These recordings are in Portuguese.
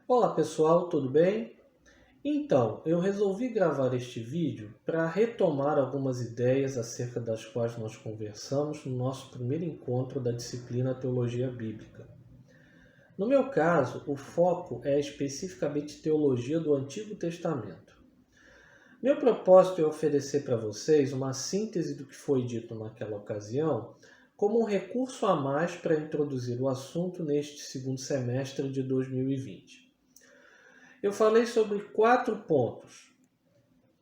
Olá pessoal, tudo bem? Então, eu resolvi gravar este vídeo para retomar algumas ideias acerca das quais nós conversamos no nosso primeiro encontro da disciplina Teologia Bíblica. No meu caso, o foco é especificamente teologia do Antigo Testamento. Meu propósito é oferecer para vocês uma síntese do que foi dito naquela ocasião, como um recurso a mais para introduzir o assunto neste segundo semestre de 2020. Eu falei sobre 4 pontos.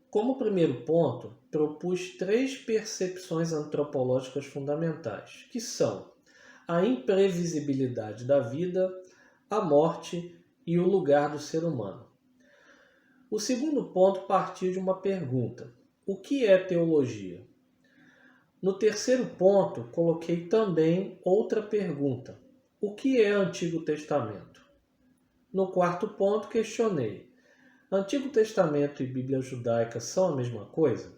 Como primeiro ponto, propus 3 percepções antropológicas fundamentais, que são a imprevisibilidade da vida, a morte e o lugar do ser humano. O segundo ponto partiu de uma pergunta: o que é teologia? No terceiro ponto, coloquei também outra pergunta: o que é Antigo Testamento? No quarto ponto, questionei: Antigo Testamento e Bíblia judaica são a mesma coisa?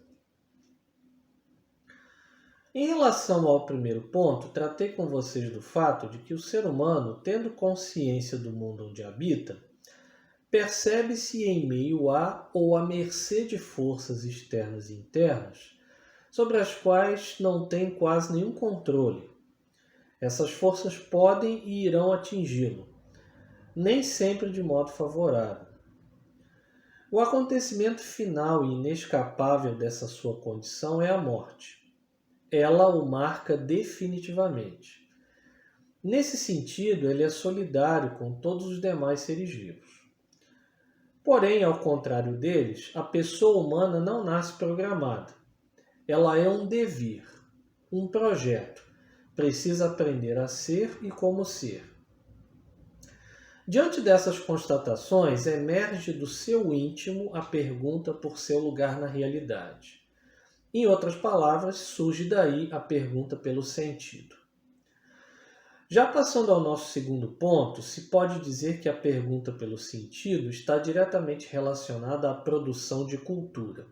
Em relação ao primeiro ponto, tratei com vocês do fato de que o ser humano, tendo consciência do mundo onde habita, percebe-se em meio a ou à mercê de forças externas e internas, sobre as quais não tem quase nenhum controle. Essas forças podem e irão atingi-lo, nem sempre de modo favorável. O acontecimento final e inescapável dessa sua condição é a morte. Ela o marca definitivamente. Nesse sentido, ele é solidário com todos os demais seres vivos. Porém, ao contrário deles, a pessoa humana não nasce programada. Ela é um devir, um projeto. Precisa aprender a ser e como ser. Diante dessas constatações, emerge do seu íntimo a pergunta por seu lugar na realidade. Em outras palavras, surge daí a pergunta pelo sentido. Já passando ao nosso segundo ponto, se pode dizer que a pergunta pelo sentido está diretamente relacionada à produção de cultura.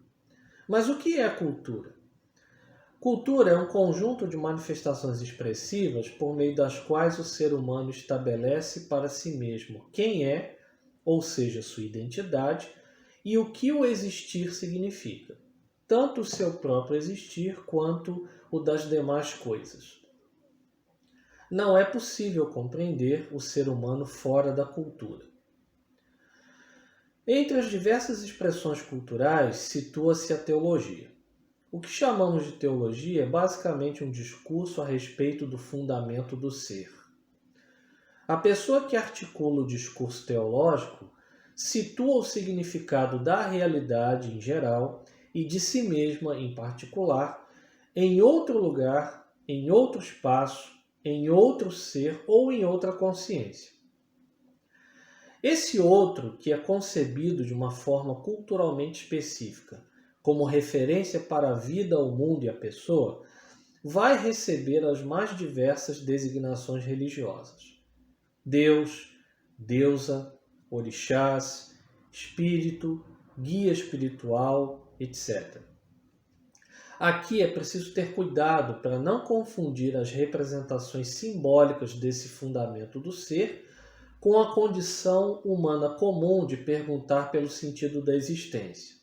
Mas o que é cultura? Cultura é um conjunto de manifestações expressivas por meio das quais o ser humano estabelece para si mesmo quem é, ou seja, sua identidade, e o que o existir significa, tanto o seu próprio existir quanto o das demais coisas. Não é possível compreender o ser humano fora da cultura. Entre as diversas expressões culturais, situa-se a teologia. O que chamamos de teologia é basicamente um discurso a respeito do fundamento do ser. A pessoa que articula o discurso teológico situa o significado da realidade em geral e de si mesma em particular em outro lugar, em outro espaço, em outro ser ou em outra consciência. Esse outro, que é concebido de uma forma culturalmente específica, como referência para a vida, o mundo e a pessoa, vai receber as mais diversas designações religiosas. Deus, deusa, orixás, espírito, guia espiritual, etc. Aqui é preciso ter cuidado para não confundir as representações simbólicas desse fundamento do ser com a condição humana comum de perguntar pelo sentido da existência.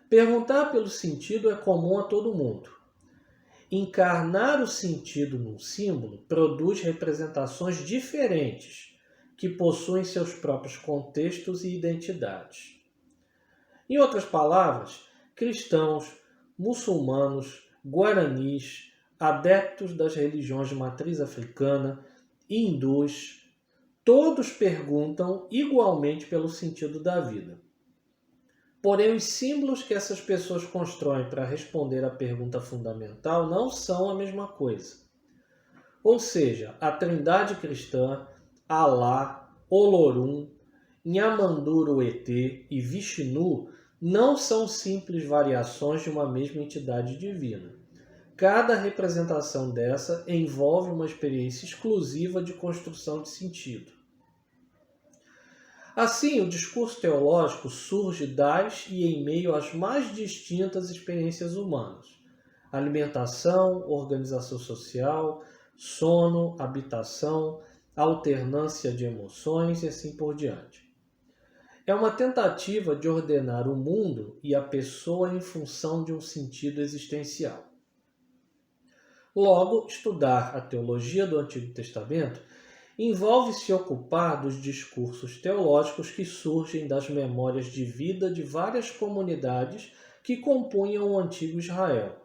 Perguntar pelo sentido é comum a todo mundo. Encarnar o sentido num símbolo produz representações diferentes, que possuem seus próprios contextos e identidades. Em outras palavras, cristãos, muçulmanos, guaranis, adeptos das religiões de matriz africana, hindus, todos perguntam igualmente pelo sentido da vida. Porém, os símbolos que essas pessoas constroem para responder à pergunta fundamental não são a mesma coisa. Ou seja, a Trindade cristã, Alá, Olorum, Nhamanduro ET e Vishnu não são simples variações de uma mesma entidade divina. Cada representação dessa envolve uma experiência exclusiva de construção de sentido. Assim, o discurso teológico surge das e em meio às mais distintas experiências humanas: alimentação, organização social, sono, habitação, alternância de emoções e assim por diante. é uma tentativa de ordenar o mundo e a pessoa em função de um sentido existencial. Logo, estudar a teologia do Antigo Testamento envolve se ocupar dos discursos teológicos que surgem das memórias de vida de várias comunidades que compunham o antigo Israel,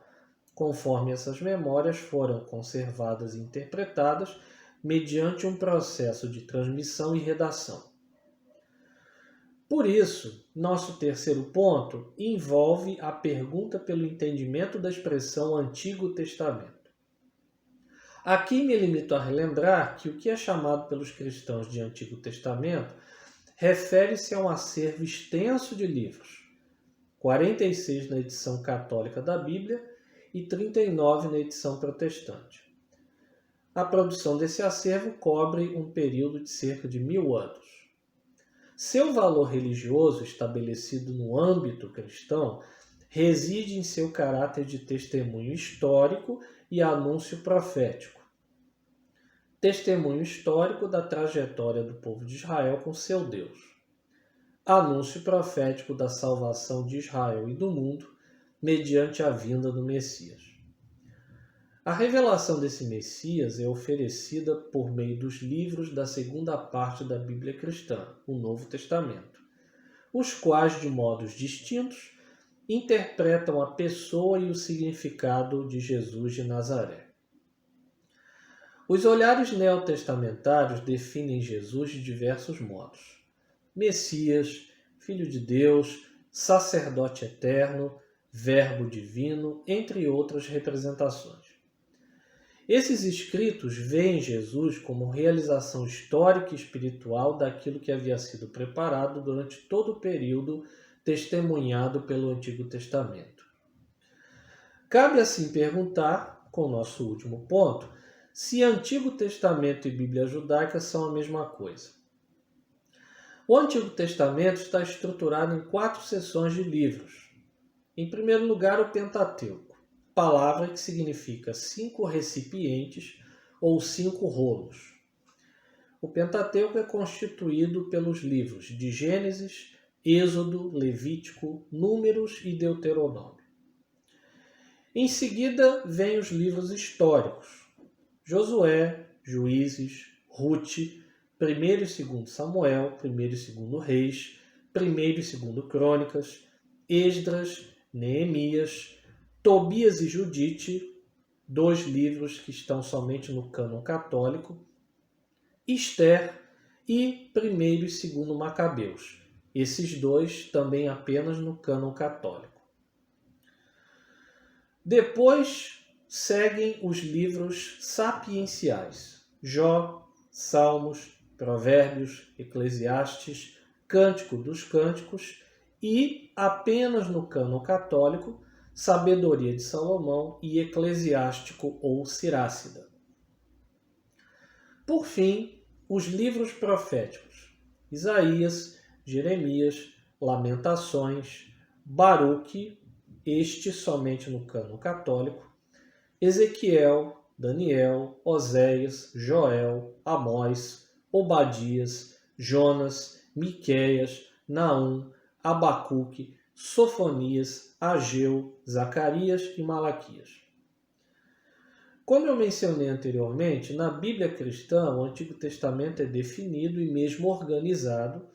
conforme essas memórias foram conservadas e interpretadas mediante um processo de transmissão e redação. Por isso, nosso terceiro ponto envolve a pergunta pelo entendimento da expressão Antigo Testamento. Aqui me limito a relembrar que o que é chamado pelos cristãos de Antigo Testamento refere-se a um acervo extenso de livros, 46 na edição católica da Bíblia e 39 na edição protestante. A produção desse acervo cobre um período de cerca de 1000 anos. Seu valor religioso, estabelecido no âmbito cristão, reside em seu caráter de testemunho histórico e anúncio profético. Testemunho histórico da trajetória do povo de Israel com seu Deus. Anúncio profético da salvação de Israel e do mundo mediante a vinda do Messias. A revelação desse Messias é oferecida por meio dos livros da segunda parte da Bíblia cristã, o Novo Testamento, os quais, de modos distintos, interpretam a pessoa e o significado de Jesus de Nazaré. Os olhares neotestamentários definem Jesus de diversos modos: Messias, Filho de Deus, Sacerdote eterno, Verbo divino, entre outras representações. Esses escritos veem Jesus como realização histórica e espiritual daquilo que havia sido preparado durante todo o período testemunhado pelo Antigo Testamento. Cabe assim perguntar, com o nosso último ponto, se Antigo Testamento e Bíblia judaica são a mesma coisa. O Antigo Testamento está estruturado em 4 seções de livros. Em primeiro lugar, o Pentateuco, palavra que significa 5 recipientes ou 5 rolos. O Pentateuco é constituído pelos livros de Gênesis, Êxodo, Levítico, Números e Deuteronômio. Em seguida, vêm os livros históricos: Josué, Juízes, Rute, 1º e 2º Samuel, 1º e 2º Reis, 1º e 2º Crônicas, Esdras, Neemias, Tobias e Judite, 2 livros que estão somente no cânon católico, Esther e 1º e 2º Macabeus, esses 2 também apenas no cânon católico. Depois seguem os livros sapienciais: Jó, Salmos, Provérbios, Eclesiastes, Cântico dos Cânticos e, apenas no cânon católico, Sabedoria de Salomão e Eclesiástico ou Sirácida. Por fim, os livros proféticos: Isaías, Jeremias, Lamentações, Baruque, este somente no cânon católico, Ezequiel, Daniel, Oséias, Joel, Amós, Obadias, Jonas, Miqueias, Naum, Abacuque, Sofonias, Ageu, Zacarias e Malaquias. Como eu mencionei anteriormente, na Bíblia cristã o Antigo Testamento é definido e mesmo organizado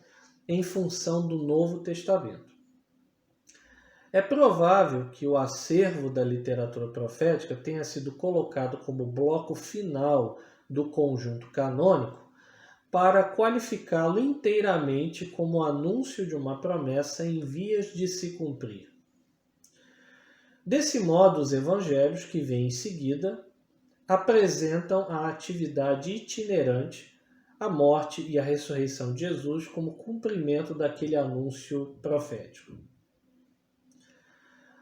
em função do Novo Testamento. É provável que o acervo da literatura profética tenha sido colocado como bloco final do conjunto canônico para qualificá-lo inteiramente como anúncio de uma promessa em vias de se cumprir. Desse modo, os evangelhos que vêm em seguida apresentam a atividade itinerante, a morte e a ressurreição de Jesus como cumprimento daquele anúncio profético.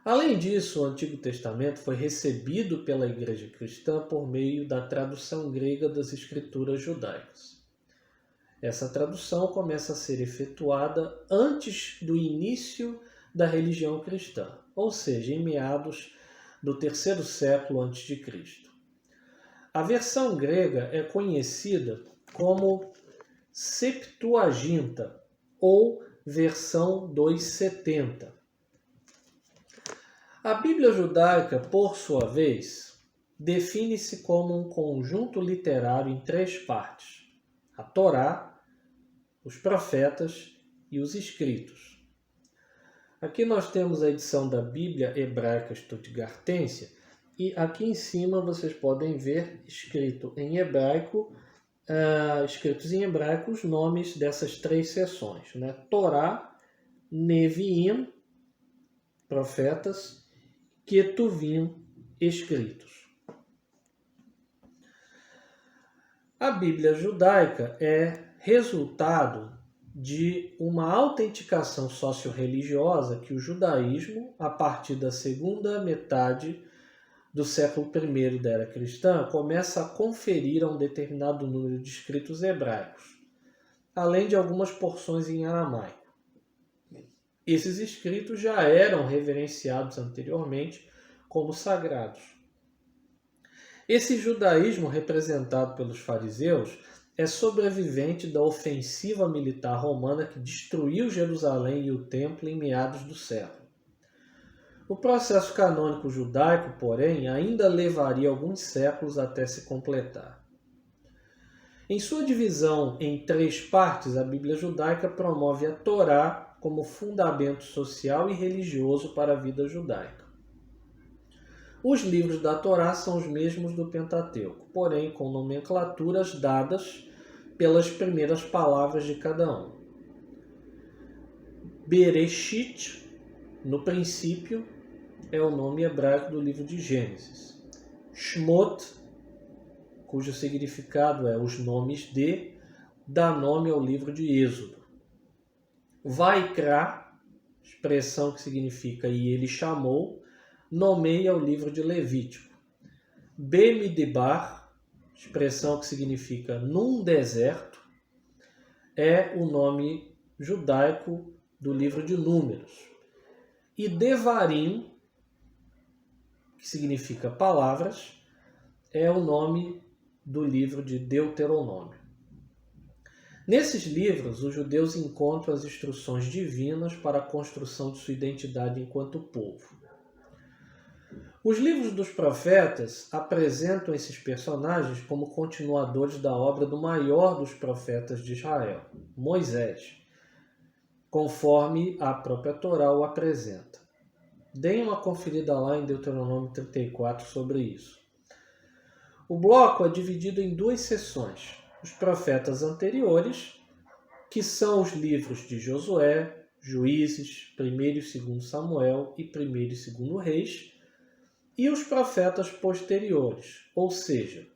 Além disso, o Antigo Testamento foi recebido pela Igreja Cristã por meio da tradução grega das Escrituras judaicas. Essa tradução começa a ser efetuada antes do início da religião cristã, ou seja, em meados do 3º século a.C. A versão grega é conhecida como Septuaginta ou versão 270. A Bíblia judaica, por sua vez, define-se como um conjunto literário em 3 partes: a Torá, os profetas e os escritos. Aqui nós temos a edição da Bíblia Hebraica Stuttgartense e aqui em cima vocês podem ver escritos em hebraico os nomes dessas 3 seções, né? Torá, Neviim, profetas, Ketuvim, escritos. A Bíblia judaica é resultado de uma autenticação socio-religiosa que o judaísmo, a partir da segunda metade do século I da era cristã, começa a conferir a um determinado número de escritos hebraicos, além de algumas porções em aramaico. Esses escritos já eram reverenciados anteriormente como sagrados. Esse judaísmo representado pelos fariseus é sobrevivente da ofensiva militar romana que destruiu Jerusalém e o templo em meados do século. O processo canônico judaico, porém, ainda levaria alguns séculos até se completar. Em sua divisão em 3 partes, a Bíblia judaica promove a Torá como fundamento social e religioso para a vida judaica. Os livros da Torá são os mesmos do Pentateuco, porém com nomenclaturas dadas pelas primeiras palavras de cada um. Bereshit, no princípio, é o nome hebraico do livro de Gênesis. Shmot, cujo significado é os nomes de, dá nome ao livro de Êxodo. Vaikra, expressão que significa e ele chamou, nomeia o livro de Levítico. Bemidbar, expressão que significa num deserto, é o nome judaico do livro de Números. E Devarim, que significa palavras, é o nome do livro de Deuteronômio. Nesses livros, os judeus encontram as instruções divinas para a construção de sua identidade enquanto povo. Os livros dos profetas apresentam esses personagens como continuadores da obra do maior dos profetas de Israel, Moisés, conforme a própria Torá o apresenta. Deem uma conferida lá em Deuteronômio 34 sobre isso. O bloco é dividido em 2 seções: os profetas anteriores, que são os livros de Josué, Juízes, 1º e 2º Samuel e 1º e 2º Reis, e os profetas posteriores, ou seja,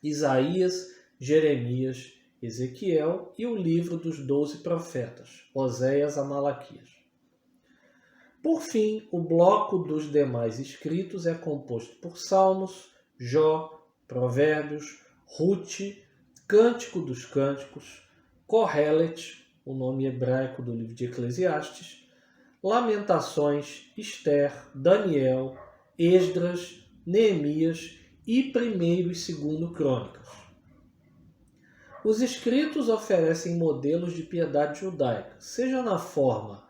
Isaías, Jeremias, Ezequiel e o livro dos 12 profetas, Oséias a Malaquias. Por fim, o bloco dos demais escritos é composto por Salmos, Jó, Provérbios, Rute, Cântico dos Cânticos, Kohelet, o nome hebraico do livro de Eclesiastes, Lamentações, Ester, Daniel, Esdras, Neemias e 1º e 2º Crônicas. Os escritos oferecem modelos de piedade judaica, seja na forma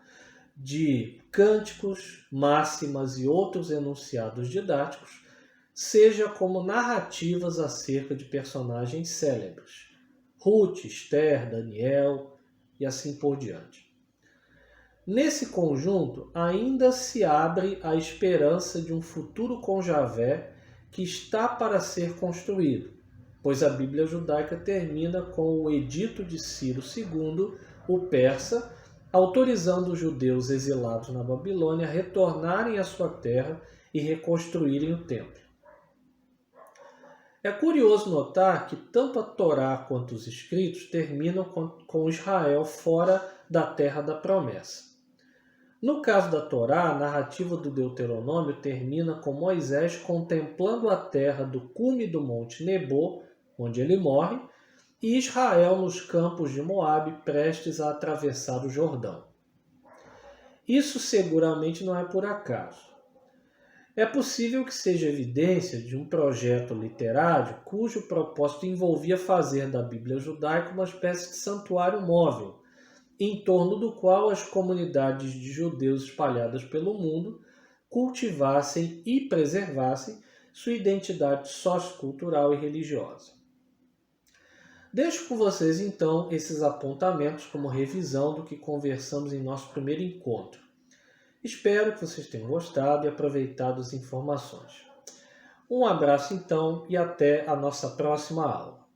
de cânticos, máximas e outros enunciados didáticos, seja como narrativas acerca de personagens célebres, Ruth, Ester, Daniel e assim por diante. Nesse conjunto, ainda se abre a esperança de um futuro com Javé que está para ser construído, pois a Bíblia judaica termina com o Edito de Ciro II, o persa, autorizando os judeus exilados na Babilônia a retornarem à sua terra e reconstruírem o templo. É curioso notar que tanto a Torá quanto os escritos terminam com Israel fora da terra da promessa. No caso da Torá, a narrativa do Deuteronômio termina com Moisés contemplando a terra do cume do Monte Nebo, onde ele morre, e Israel nos campos de Moabe, prestes a atravessar o Jordão. Isso seguramente não é por acaso. É possível que seja evidência de um projeto literário cujo propósito envolvia fazer da Bíblia judaica uma espécie de santuário móvel, em torno do qual as comunidades de judeus espalhadas pelo mundo cultivassem e preservassem sua identidade sociocultural e religiosa. Deixo com vocês, então, esses apontamentos como revisão do que conversamos em nosso primeiro encontro. Espero que vocês tenham gostado e aproveitado as informações. Um abraço, então, e até a nossa próxima aula.